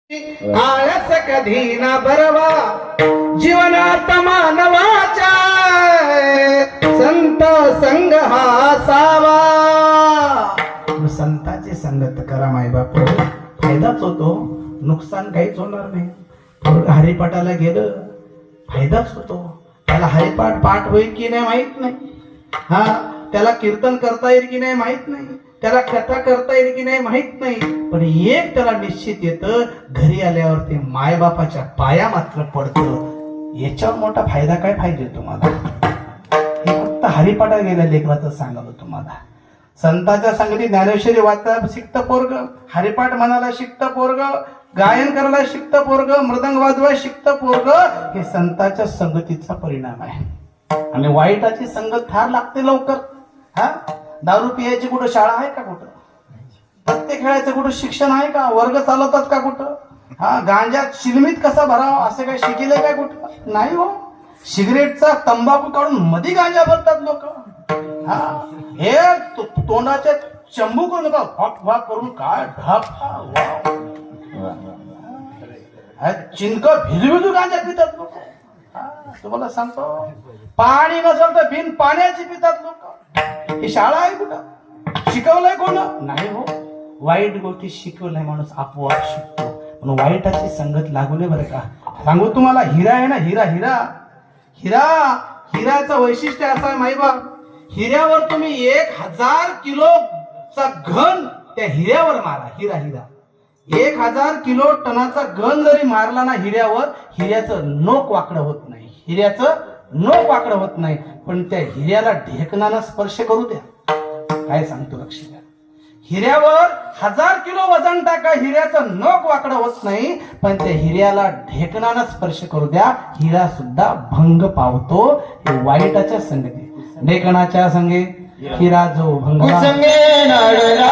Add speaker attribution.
Speaker 1: आळस कधी ना बरवा जीवनात मानवाच्या संत संग हा असावा. संताची संगत करा माय बाप, फायदाच होतो, नुकसान काहीच होणार नाही. हरिपाठाला गेलं फायदाच होतो. त्याला हरिपाठ पाठ होईल की नाही माहित नाही, हा त्याला कीर्तन करता येईल की नाही माहित नाही, त्याला कथा करता येईल की नाही माहित नाही, पण एक त्याला निश्चित येतं, घरी आल्यावर ते मायबापाच्या पाया मात्र पडतं. याच्यावर मोठा फायदा काय पाहिजे तुम्हाला? हे फक्त हरिपाठाला गेल्या लेकराचं सांगावं तुम्हाला. संतांच्या संगती ज्ञानेश्वरी वाचायला शिकतं पोरग, हरिपाठ म्हणायला शिकतं पोरग, गायन करायला शिकतं पोरग, मृदंग वाजवायला शिकतं पोरग. हे संतांच्या संगतीचा परिणाम आहे. आणि वाईटाची संगत फार लागते लवकर. हा दारू पियाची कुठं शाळा आहे का? कुठं पत्ते खेळायचं कुठं शिक्षण आहे का? वर्ग चालवतात का कुठं? हा गांजात शिलमीत कसा भरावा असं काय शिकले काय कुठं? नाही हो. सिगरेटचा तंबाखू काढून मध्ये गांजा भरतात लोक. हा हे तोंडाचे चंबू करून फक करून काय ढाप चिंक भिजू गांजा पितात लोक. तुम्हाला सांगतो, पाणी नसेल तर बिन पाण्याची पितात लोक. ही शाळा आहे कुठं? शिकवलंय कोण? नाही हो. वाईट गोष्टी शिकवलंय माणूस आपोआप शिकतो. म्हणून वाईटाची संगत लागू नये बरं का. सांगू तुम्हाला, हिरा आहे ना, हिरा हिरा हिरा हिऱ्याचं वैशिष्ट्य असं आहे माहिबा, हिऱ्यावर तुम्ही 1000 किलोचा घन त्या हिऱ्यावर मारा. हिरा हिरा 1000 किलो टनाचा घन जरी मारला ना हिऱ्यावर, हिऱ्याचं नोक वाकडं होत नाही. हिऱ्याचं नोक वाकडं होत नाही, पण त्या हिऱ्याला ढेकणानं स्पर्श करू द्या. काय सांगतो लक्ष द्या. हिऱ्यावर 1000 किलो वजन टाका, हिऱ्याचं नोक वाकडं होत नाही, पण त्या हिऱ्याला ढेकणानं स्पर्श करू द्या, हिरा सुद्धा भंग पावतो. हे वाईटाच्या संगती. ढेकणाच्या संगे हिरा जो भंग
Speaker 2: संगे नडला